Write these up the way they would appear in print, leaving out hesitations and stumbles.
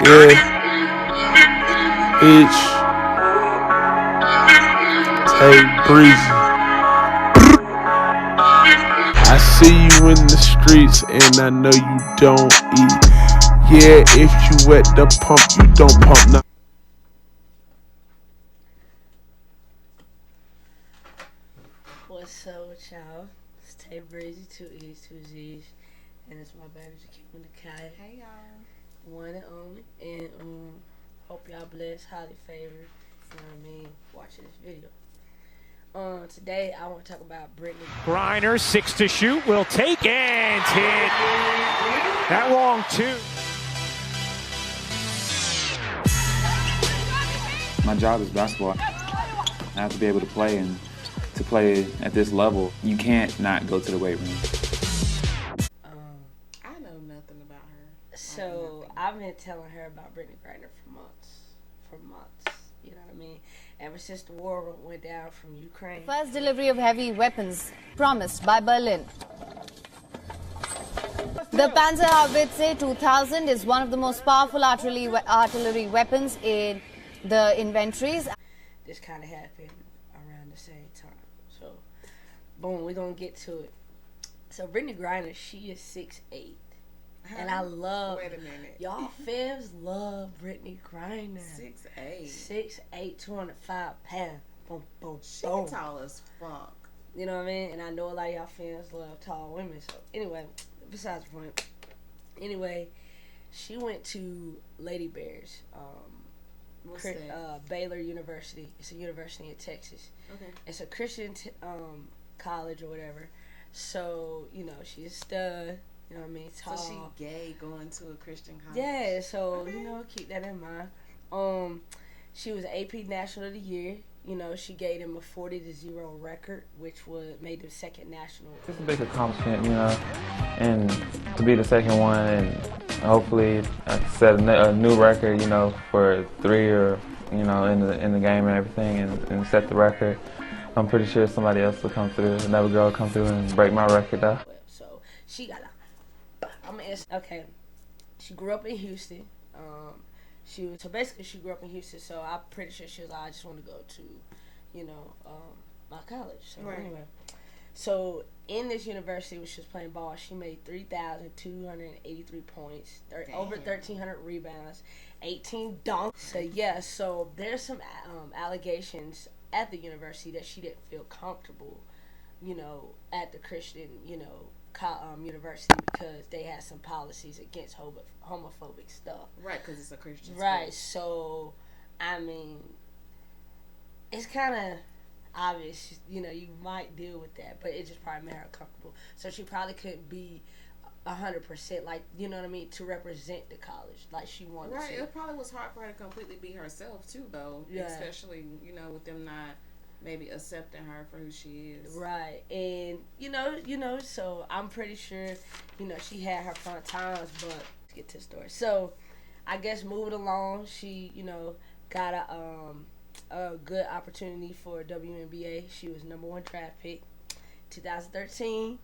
Bitch. Hey, Breezzy. I see you in the streets and I know you don't eat. Yeah, if you at the pump, you don't pump nothing. What's up with y'all? It's Tay Breezy, 2 E's, 2 Z's, and it's my baby Jakeem the Kai. Hey y'all. One and only. And hope y'all blessed, highly favored, you know what I mean, watching this video. Today I want to talk about Brittney Griner, 6 to shoot, will take and hit. That long too. My job is basketball. I have to be able to play, and to play at this level, you can't not go to the weight room. I know nothing about her. So I've been telling her about Brittney Griner for months. You know what I mean? Ever since the war went down from Ukraine. First delivery of heavy weapons promised by Berlin. The Panzerhaubitze 2000 is one of the most powerful artillery weapons in the inventories. This kind of happened around the same time. So, boom, we're going to get to it. So, Brittney Griner, she is 6'8". And I love... Wait a minute. Y'all fans love Brittney Griner. 6'8". 6'8", 205 pounds. Boom, boom, She boom. tall as fuck. You know what I mean? And I know a lot of y'all fans love tall women. So, anyway, besides the point. Anyway, she went to Lady Bears. What's that? Baylor University. It's a university in Texas. Okay. It's a Christian college or whatever. So, you know, she's a stud. You know what I mean? Tall. So she gay going to a Christian college? Yeah, so, okay. You know, keep that in mind. She was AP National of the Year. You know, she gave them a 40-0 record, which made them second national. It's a big accomplishment, you know, and to be the second one and hopefully set a new record, you know, for 3 or, you know, in the game and everything and set the record. I'm pretty sure somebody else will come through, another girl will come through and break my record though. So she got okay. She grew up in Houston. She grew up in Houston, so I'm pretty sure she was like, I just want to go to, you know, my college. So right. Anyway, so in this university when she was playing ball, she made 3,283 points, over 1,300 rebounds, 18 dunks. So yeah, so there's some allegations at the university that she didn't feel comfortable, you know, at the Christian, you know, university because they had some policies against homophobic stuff. Right, because it's a Christian school. Right, so, I mean, it's kind of obvious, you know, you might deal with that, but it just probably made her comfortable. So she probably couldn't be 100%, like, you know what I mean, to represent the college like she wanted to. Right, it probably was hard for her to completely be herself, too, though. Yeah. Especially, you know, with them not maybe accepting her for who she is. Right. And, you know, so I'm pretty sure, you know, she had her fun times, but let's get to the story. So, I guess moving along, she, you know, got a good opportunity for WNBA. She was number 1 draft pick, 2013,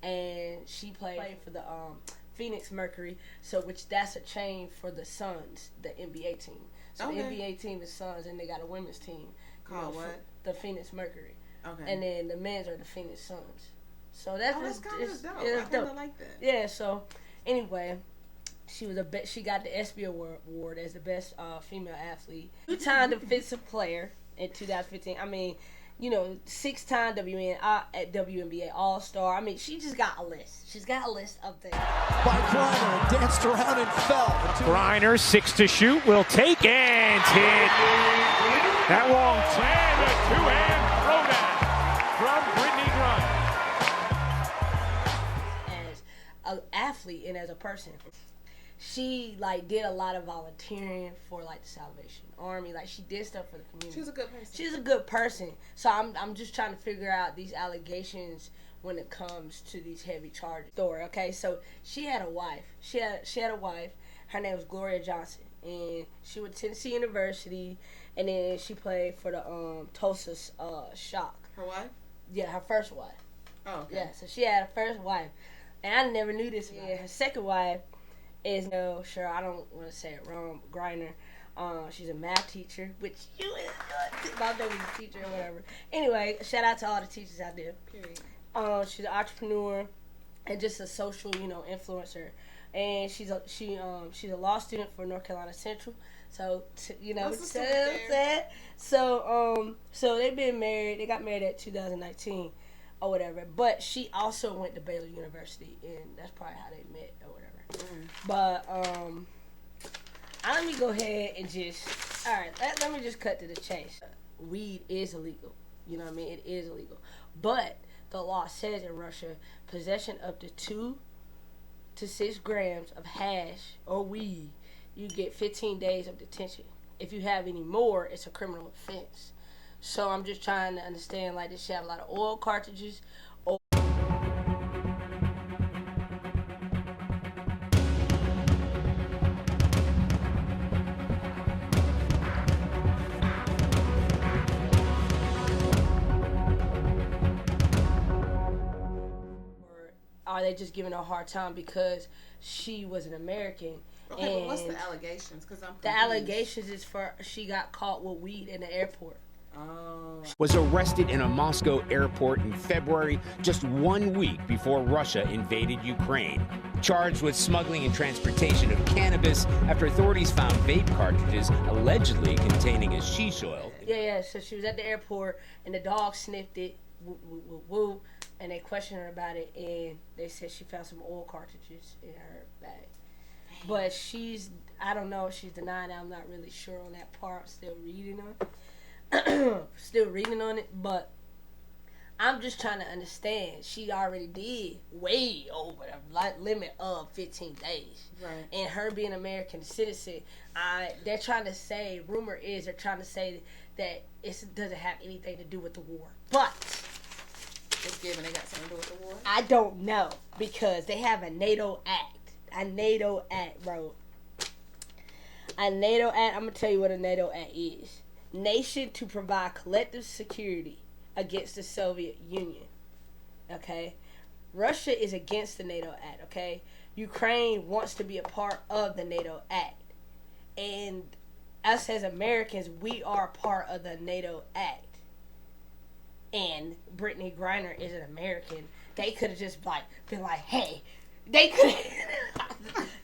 and she played for the Phoenix Mercury, so which that's a chain for the Suns, the NBA team. So the NBA team is Suns, and they got a women's team. Called what? The Phoenix Mercury. Okay. And then the men's are the Phoenix Suns. So that's kind of dope. I kind of like that. Yeah. So anyway, she got the ESPY award as the best female athlete, 2-time defensive player in 2015. I mean, you know, 6-time WNBA All-Star. I mean, she just got a list. She's got a list of things. By Griner, danced around and fell. Griner, 6 to shoot, will take and hit. That long 10, the 2-hand throwdown from Brittney Griner. As an athlete and as a person, she like did a lot of volunteering for like the Salvation Army. Like she did stuff for the community. She's a good person. She's a good person. So I'm just trying to figure out these allegations when it comes to these heavy charges. Story, okay? So she had a wife. She had a wife. Her name was Gloria Johnson, and she went to Tennessee University, and then she played for the Tulsa Shock. Her wife? Yeah, her first wife. Oh, okay. Yeah, so she had a first wife, and I never knew this. Yeah, her second wife is no, sure, I don't want to say it wrong, Griner. She's a math teacher, which my baby's a teacher or whatever. Anyway, shout out to all the teachers out there. Period. She's an entrepreneur and just a social, influencer. And she's a law student for North Carolina Central. So so they've been married. They got married at 2019 or whatever. But she also went to Baylor University, and that's probably how they met or whatever. But let me go ahead and let me just cut to the chase. Weed is illegal. You know what I mean? It is illegal. But the law says in Russia, possession up to 2 to 6 grams of hash or weed, you get 15 days of detention. If you have any more, it's a criminal offense. So I'm just trying to understand, like, does she have a lot of oil cartridges? Or are they just giving her a hard time because she was an American? Okay, but what's the allegations? Because I'm confused. The allegations is for she got caught with weed in the airport. Oh. Was arrested in a Moscow airport in February, just 1 week before Russia invaded Ukraine. Charged with smuggling and transportation of cannabis after authorities found vape cartridges allegedly containing hashish oil. Yeah. So she was at the airport and the dog sniffed it, woo, and they questioned her about it, and they said she found some oil cartridges in her bag. But I don't know if she's denying it. I'm not really sure on that part. I'm still reading on it. But I'm just trying to understand. She already did way over the limit of 15 days. Right. And her being an American citizen, they're trying to say, rumor is they're trying to say that it doesn't have anything to do with the war. But it's given they got something to do with the war? I don't know, because they have a NATO act. A NATO act, bro. A NATO act, I'm going to tell you what a NATO act is. Nation to provide collective security against the Soviet Union. Okay? Russia is against the NATO act, okay? Ukraine wants to be a part of the NATO act. And us as Americans, we are part of the NATO act. And Brittney Griner is an American. They could have just been like, hey, they could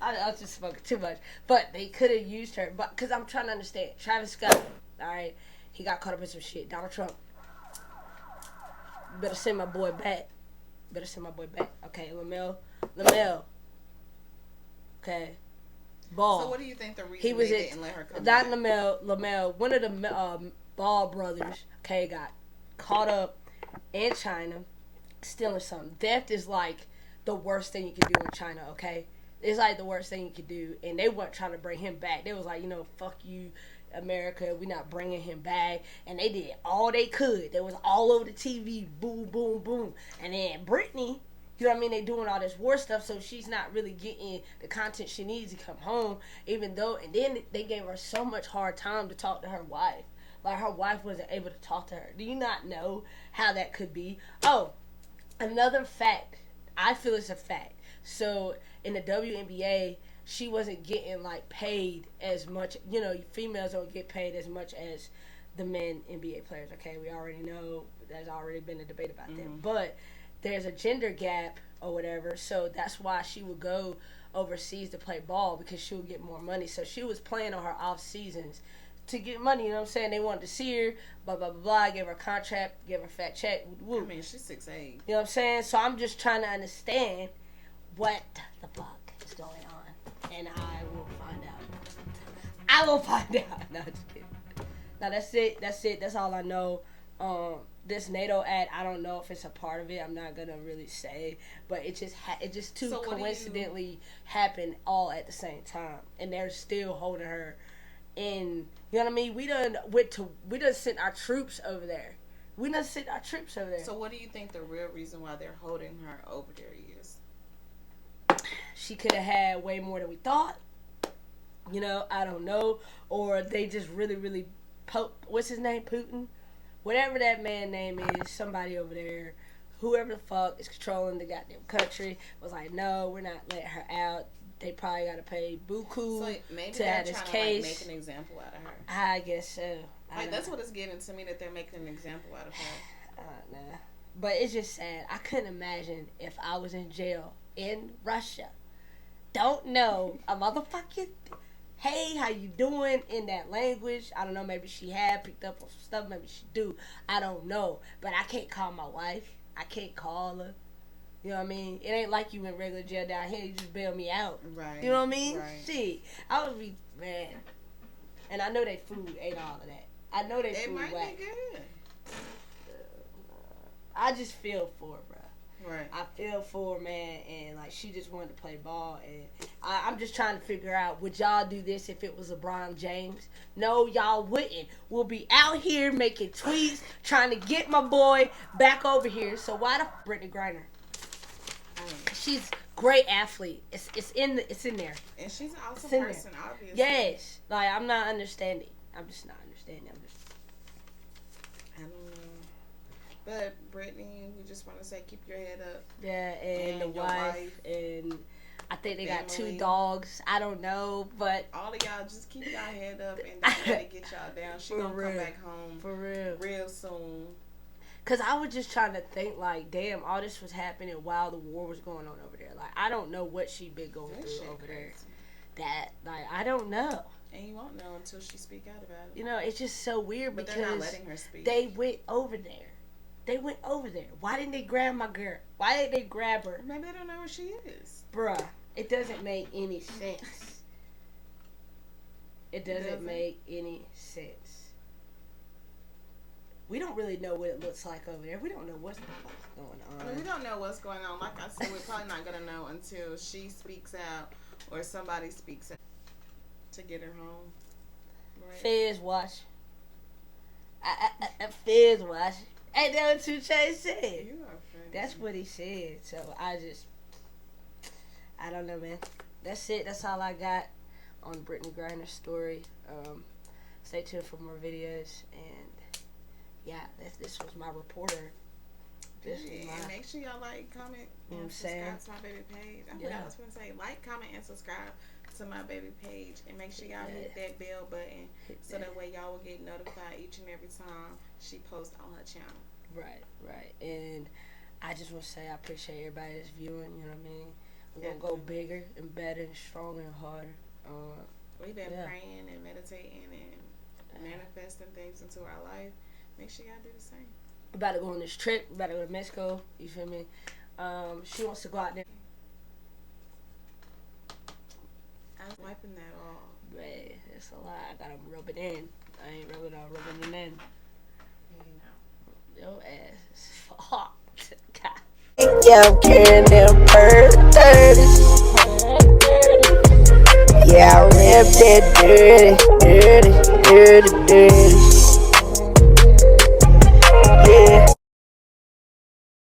I was just smoking too much. But they could have used her. But because I'm trying to understand. Travis Scott, all right, he got caught up in some shit. Donald Trump, better send my boy back. Okay, Lamel. Okay. Ball. So what do you think the reason they didn't let her come back? Lamel, one of the Ball brothers, okay, got caught up in China stealing something. Theft is like the worst thing you can do in China, okay? It's like the worst thing you could do, and they weren't trying to bring him back. They was like, fuck you, America, we're not bringing him back. And they did all they could. They was all over the TV, boom, boom, boom. And then Brittney, you know what I mean, they doing all this war stuff, so she's not really getting the content she needs to come home, and then they gave her so much hard time to talk to her wife. Like, her wife wasn't able to talk to her. Do you not know how that could be? Oh, another fact. I feel it's a fact. So in the WNBA, she wasn't getting paid as much. Females don't get paid as much as the men NBA players. Okay, we already know there's already been a debate about that. But there's a gender gap or whatever. So that's why she would go overseas to play ball, because she would get more money. So she was playing on her off seasons to get money, you know what I'm saying? They wanted to see her, blah, blah, blah, blah, give her a contract, give her a fat check. Woo. I mean, she's 6'8". You know what I'm saying? So I'm just trying to understand what the fuck is going on. And I will find out. No, just kidding. No, that's it. That's all I know. This NATO ad, I don't know if it's a part of it. I'm not going to really say. But it just coincidentally happened all at the same time. And they're still holding her. And you know what I mean? We done sent our troops over there. So what do you think the real reason why they're holding her over there is? She could have had way more than we thought. I don't know. Or they just really, really what's his name? Putin? Whatever that man's name is, somebody over there, whoever the fuck is controlling the goddamn country, was like, no, we're not letting her out. they probably got to pay buku So maybe to they're have this trying case. to like, make an example out of her. I guess so. Like that's what it's giving to me, that they're making an example out of her. Nah. But it's just sad. I couldn't imagine if I was in jail in Russia. Don't know a motherfucking hey, how you doing in that language. I don't know, maybe she had picked up on some stuff, maybe she do. I don't know. But I can't call my wife. I can't call her. You know what I mean? It ain't like you in regular jail down here, you just bail me out. Right. You know what I mean? Right. Shit. I would be man. And I know they food ain't all of that. I know they food might whack. be good. I just feel for her, bro. Right. I feel for her, man, and like she just wanted to play ball, and I'm just trying to figure out, would y'all do this if it was LeBron James? No, y'all wouldn't. We'll be out here making tweets, trying to get my boy back over here. So why the Brittney Griner? She's great athlete. It's in there. And she's an awesome person, obviously. Yes. Like I'm not understanding. I'm just not understanding. I don't know. But Brittney, we just want to say keep your head up. Yeah, and the wife, and I think they got 2 family. dogs. I don't know, but all of y'all just keep y'all head up and don't let it get y'all down. She gonna come back home for real soon. Cause I was just trying to think, like, damn, all this was happening while the war was going on over there. Like, I don't know what she been going through over there. That, like, I don't know. And you won't know until she speak out about it. You know, it's just so weird but because they're not letting her speak. They went over there. Why didn't they grab my girl? Why didn't they grab her? Maybe they don't know where she is. Bruh, it doesn't make any sense. It doesn't make any sense. We don't really know what it looks like over there. We don't know what's going on. I mean, we don't know what's going on. Like I said, we're probably not going to know until she speaks out or somebody speaks out to get her home. Right? Feds watch. Feds watch. Ain't that what Touche said? You are funny. That's what he said. So I don't know, man. That's it. That's all I got on Brittney Griner's story. Stay tuned for more videos. And yeah, this was my reporter. And make sure y'all like, comment, and subscribe to my baby page. I forgot what I was going to say. Like, comment, and subscribe to my baby page. And make sure y'all hit that bell button so that way y'all will get notified each and every time she posts on her channel. Right. And I just want to say I appreciate everybody that's viewing. You know what I mean? We're going to go bigger and better and stronger and harder. We've been praying and meditating and manifesting things into our life. Make sure y'all do the same. We're about to go on this trip. We're about to go to Mexico. You feel me? She wants to go out there. I was wiping that off. Man, it's a lie. I gotta rub it in. I ain't rubbing it in. Your ass is fucked. God. Yeah, I'm carrying them bird 30s. Yeah, I rip that dirty.